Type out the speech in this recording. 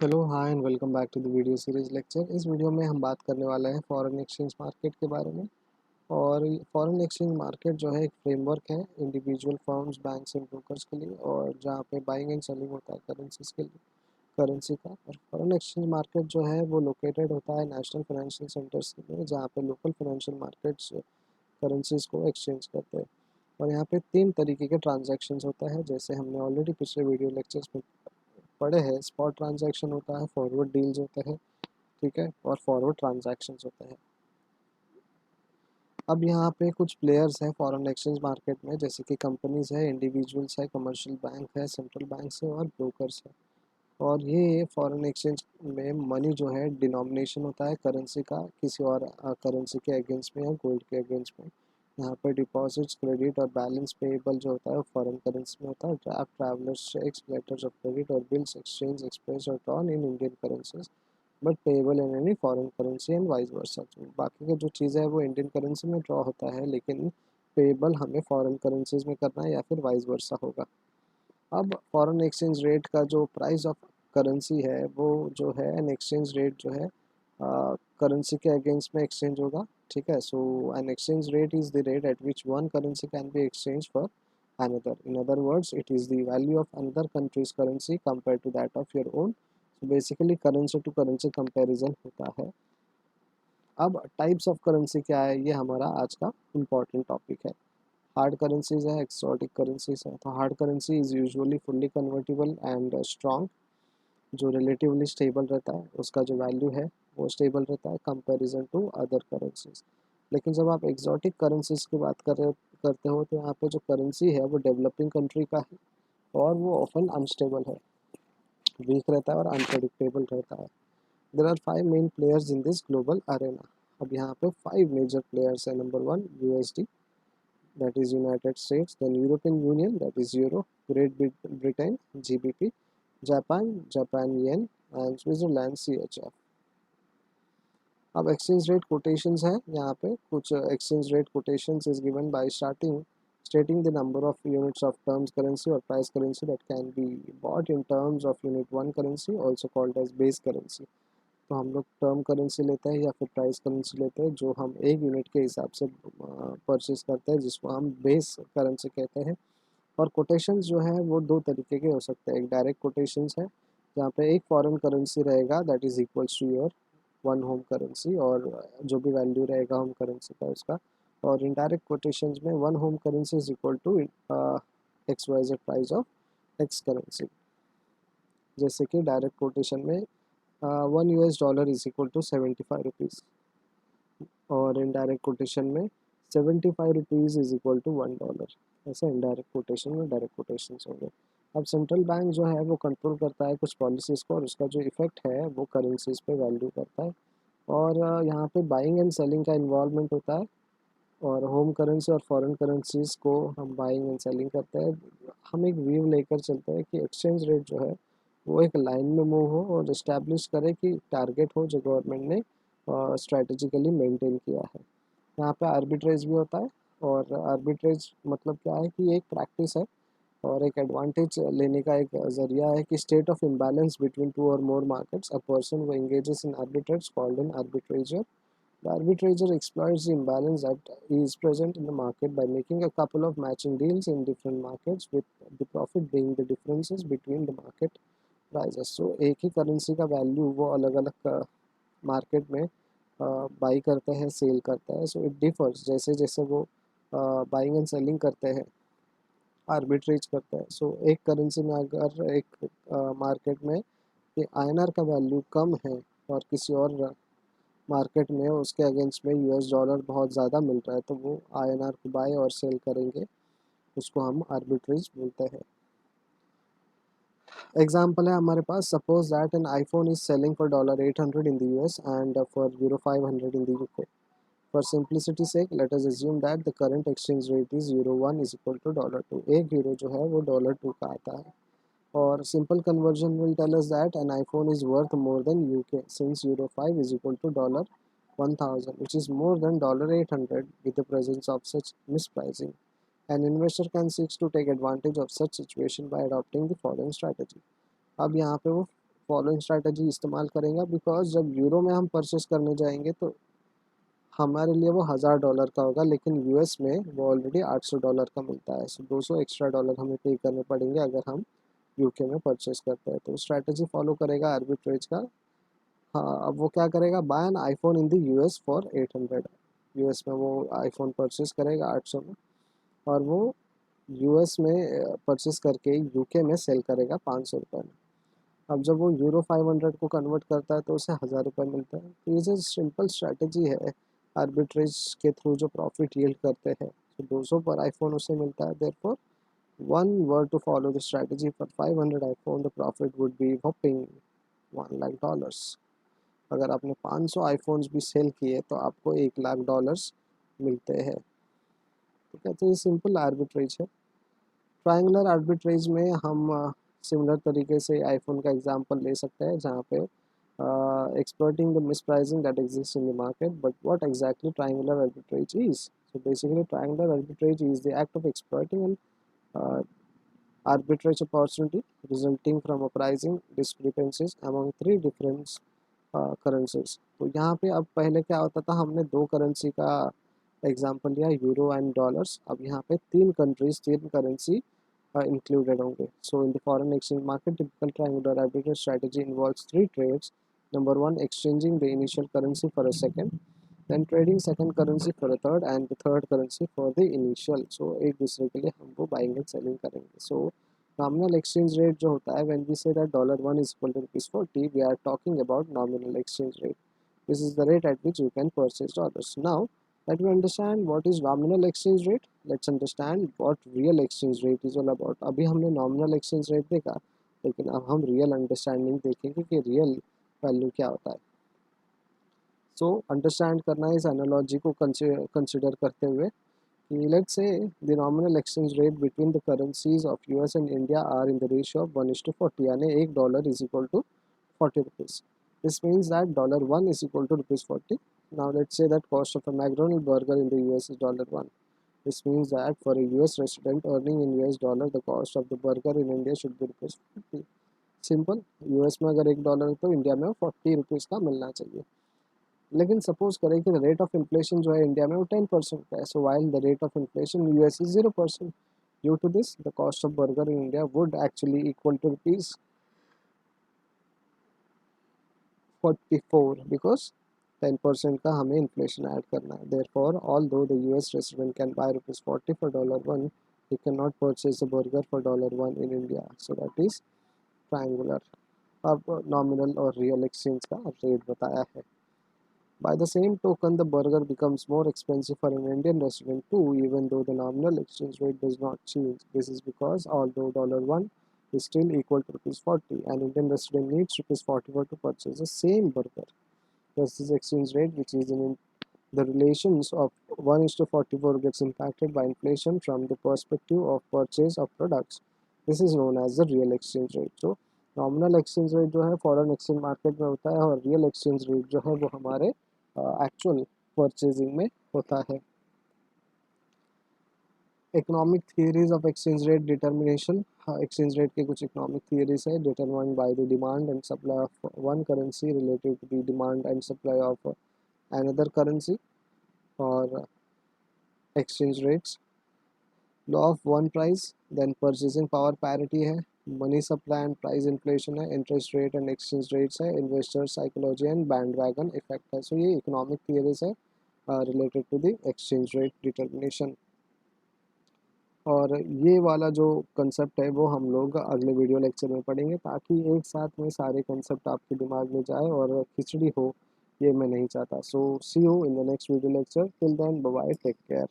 Hello hi and welcome back to the video series lecture. इस video में हम बात करने वाले हैं फॉरेन एक्सचेंज मार्केट के बारे में। और फॉरेन एक्सचेंज मार्केट जो है एक फ्रेमवर्क है individual firms, banks and brokers के लिए, और जहाँ पे बाइंग एंड सेलिंग होता है करेंसीज के लिए, करेंसी का। और फॉरेन एक्सचेंज मार्केट जो है वो लोकेटेड होता है नेशनल फाइनेंशियल सेंटर्स में, जहाँ पे लोकल फाइनेंशियल मार्केट्स करेंसीज को एक्सचेंज करते हैं। और यहाँ पे तीन तरीके के ट्रांजैक्शंस होता है, जैसे हमने ऑलरेडी पिछले वीडियो लेक्चर्स में पढ़े हैं। स्पॉट ट्रांजैक्शन होता है, फॉरवर्ड डील्स होते हैं, ठीक है, और फॉरवर्ड ट्रांजैक्शंस होते हैं। अब यहाँ पे कुछ प्लेयर्स हैं फॉरेन एक्सचेंज मार्केट में, जैसे कि कंपनीज है, इंडिविजुअल्स है, कमर्शियल बैंक है, सेंट्रल बैंक्स है और ब्रोकर्स है। और ये फॉरेन एक्सचेंज में मनी जो है डिनोमिनेशन होता है करेंसी का किसी और करेंसी के अगेंस्ट में या गोल्ड के अगेंस्ट में। यहाँ पे डिपॉजिट्स, क्रेडिट और बैलेंस पेएबल जो होता है वो फॉरेन करेंसी में होता है। Draft, travellers cheques, letters of credit और बिल्स एक्सचेंज, एक्सप्रेस और drawn in Indian currencies but payable in any foreign currency and vice versa. बाकी का जो चीज़ है वो इंडियन करेंसी में ड्रॉ होता है, लेकिन पेएबल हमें फॉरेन करेंसीज में करना है या फिर वाइस वर्सा होगा। अब फॉरेन एक्सचेंज रेट का जो प्राइस ऑफ करेंसी है वो जो है एन एक्सचेंज रेट जो है करेंसी के अगेंस्ट में एक्सचेंज होगा, ठीक है। So an exchange rate is the rate at which one currency can be exchange for another. In other words, it is the value of another country's currency compared to that of your own. So basically currency to currency comparison होता है। अब types of currency क्या है, ये हमारा आज का important topic है। हार्ड करेंसीज है, एक्सोटिक करेंसीज है। तो hard currency is usually fully convertible and strong, जो रिलेटिवली स्टेबल रहता है, उसका जो वैल्यू है वो स्टेबल रहता है कंपैरिजन टू अदर करेंसीज। लेकिन जब आप एक्सोटिक करेंसीज की बात करते हो तो यहाँ पे जो करेंसी है वो डेवलपिंग कंट्री का है और वो ऑफन अनस्टेबल है, वीक रहता है और अनप्रेडिक्टेबल रहता है। There are 5 main players in this global arena. अब यहाँ पे 5 मेजर प्लेयर्स है। Number 1 USD, that is United States, then European Union, that is Euro, Great Britain, GBP, Japan Yen, and Switzerland CHF. अब exchange rate quotations है। यहाँ पे कुछ exchange rate quotations is given by stating the number of units of terms currency or price currency that can be bought in terms of unit 1 currency, also called as base currency. तो हम लोग term currency लेते हैं या फिर price currency लेते हैं जो हम एक यूनिट के हिसाब से परचेज करते हैं, जिसको हम बेस करेंसी कहते हैं। और कोटेशंस जो है वो दो तरीके के हो सकते हैं। एक डायरेक्ट कोटेशंस है, जहाँ पे एक फॉरेन करेंसी रहेगा that is equals to your one home currency, और जो भी वैल्यू रहेगा होम करेंसी का उसका। और इनडायरेक्ट कोटेशंस में one home currency is equal to X Y Z price of X currency. जैसे कि डायरेक्ट कोटेशन में $1 इज इक्वल टू 75 रुपीज़, और इनडायरेक्ट कोटेशन में 75 रुपीज़ इज इक्वल टू $1। ऐसे इनडायरेक्ट कोटेशन में डायरेक्ट कोटेशन हो गए। अब सेंट्रल बैंक जो है वो कंट्रोल करता है कुछ पॉलिसीज़ को, और उसका जो इफेक्ट है वो करेंसीज पे वैल्यू करता है। और यहाँ पे बाइंग एंड सेलिंग का इन्वॉल्वमेंट होता है, और होम करेंसी और फॉरेन करेंसीज को हम बाइंग एंड सेलिंग करते हैं। हम एक व्यू लेकर चलते हैं कि एक्सचेंज रेट जो है वो एक लाइन में मूव हो और इस्टेब्लिश करे कि टारगेट हो जो गवर्नमेंट ने स्ट्रेटजिकली मेंटेन किया है। यहाँ पे आर्बिट्रेज भी होता है, और आर्बिट्रेज मतलब क्या है कि एक प्रैक्टिस है और एक एडवांटेज लेने का एक जरिया है कि state of imbalance between two और मोर मार्केट्स, अ पर्सन वो engages in arbitrage called an arbitrager. The arbitrator exploits the imbalance that is present in the market by making a couple of matching deals in different markets, with the profit being the differences between the market prices. So एक ही currency का value वो अलग अलग market में by करते हैं, cell करता है। सो इट डिफर्स जैसे जैसे वो बाइंग एंड सेलिंग करते हैं, आर्बिट्रेज करते हैं। सो एक करेंसी में अगर एक मार्केट में ये आईएनआर का वैल्यू कम है और किसी और मार्केट में उसके अगेंस्ट में यूएस डॉलर बहुत ज़्यादा मिल रहा है, तो वो आईएनआर को बाय और सेल करेंगे, उसको हम आर्बिट्रेज बोलते हैं। एग्जाम्पल है हमारे पास, suppose that an iPhone is selling for $800 in the US and for €500 in the UK. For simplicity sake let us assume that the current exchange rate is €1 is equal to $2। एक euro जो है वो $2 का आता है। और simple conversion will tell us that an iPhone is worth more than UK, since €5 is equal to $1000, which is more than $800 with the presence of such mispricing. An investor can seek to take advantage of such situation by adopting the following strategy. अब यहाँ पे वो following strategy इस्तेमाल करेंगे, because जब euro में हम purchase करने जाएंगे तो हमारे लिए वो $1000 का होगा, लेकिन यूएस में वो ऑलरेडी $800 का मिलता है। सो 200 एक्स्ट्रा डॉलर हमें पे करने पड़ेंगे अगर हम यूके में परचेस करते हैं। तो स्ट्रैटेजी फॉलो करेगा आर्बिट्रेज का। हाँ, अब वो क्या करेगा, buy an iPhone in the US for 800। US में वो आईफोन परचेस करेगा 800 में, और वो यूएस में परचेस करके यूके में सेल करेगा 500 रुपये में। अब जब वो यूरो 500 को कन्वर्ट करता है तो उसे $1000 मिलता है। तो ये जो सिंपल स्ट्रैटेजी है आर्बिट्रेज के थ्रू जो प्रॉफिट यील्ड करते हैं, तो 200 पर आईफोन उसे मिलता है। Therefore one were to follow the strategy for 500 iPhone, the profit would be whopping $1,00,000। अगर आपने 500 आईफोन्स भी सेल किए तो आपको $1,00,000 मिलते हैं। ठीक है, तो ये सिंपल आर्बिट्रेज है। ट्रायंगुलर आर्बिट्रेज में हम सिमिलर तरीके से आईफोन का एग्जांपल ले सकते हैं, जहाँ पे exploiting the mispricing that exists in the market. But what exactly triangular arbitrage is? So basically triangular arbitrage is the act of exploiting an uh, arbitrage opportunity resulting from a pricing discrepancies among three different currencies. तो यहाँ पे अब पहले क्या होता था, हमने दो करेंसी का एग्जांपल लिया, यूरो एंड डॉलर्स। अब यहाँ पे तीन करेंसी included होंगे। So in the foreign exchange market, typical triangular arbitrage strategy involves three trades. Number one, exchanging the initial currency for a second, then trading second currency for a third, and the third currency for the initial. So एक दूसरे के लिए हम वो buying and selling करेंगे। So nominal exchange rate जो होता है, when we say that $1 is equal to ₹40, we are talking about nominal exchange rate. This is the rate at which you can purchase dollars. Now that we understand what is nominal exchange rate, let's understand what real exchange rate is all about. अभी हमने nominal exchange rate देखा, लेकिन अब हम real understanding देखेंगे कि real value क्या होता है। So understand करना है इस analogy को consider करते हुए कि let's say the nominal exchange rate between the currencies of US and India are in the ratio of 1:40, यानी $1 is equal to 40 rupees. This means that $1 is equal to ₹40. Now let's say that cost of a McDonald's burger in the US is $1. This means that for a US resident earning in US dollar, the cost of the burger in India should be ₹40. Simple, US में अगर $1 है तो India में 40 rupees का मिलना चाहिए। लेकिन suppose करें कि रेट ऑफ इन्फ्लेशन जो है इंडिया में वो 10% का है। So while the rate of inflation US is 0%, due to this the cost of burger in India would actually equal to ₹44, because 10% का हमें इन्फ्लेशन ऐड करना है। Therefore although the US resident can buy ₹40 for $1, he cannot purchase a burger for $1 in India. So that is triangular। अब nominal और real exchange का rate बताया है। By the same token, the burger becomes more expensive for an Indian resident too, even though the nominal exchange rate does not change. This is because although $1 is still equal to ₹40, an Indian resident needs ₹44 to purchase the same burger. Thus, this exchange rate, which is in the relations of 1:44, gets impacted by inflation from the perspective of purchase of products. This is known as the real exchange rate. So, nominal exchange rate जो है foreign exchange market में होता है, और real exchange rate जो है वो हमारे एक्चुअल परचेजिंग में होता है। Economic theories of exchange rate determination. Exchange rate के कुछ इकोनॉमिक थियरीज है। Determined by the demand and supply of one currency related to the demand and supply of another currency. और exchange rates, law of one price, then purchasing power parity है, money supply and price inflation है, interest rate and exchange rates है, investor psychology and bandwagon effect है। So ये economic theories है related to the exchange rate determination. और ये वाला जो कंसेप्ट है वो हम लोग अगले वीडियो लेक्चर में पढ़ेंगे, ताकि एक साथ में सारे कंसेप्ट आपके दिमाग में जाए और खिचड़ी हो, ये मैं नहीं चाहता। So see you in the next video lecture. Till then bye bye, take care.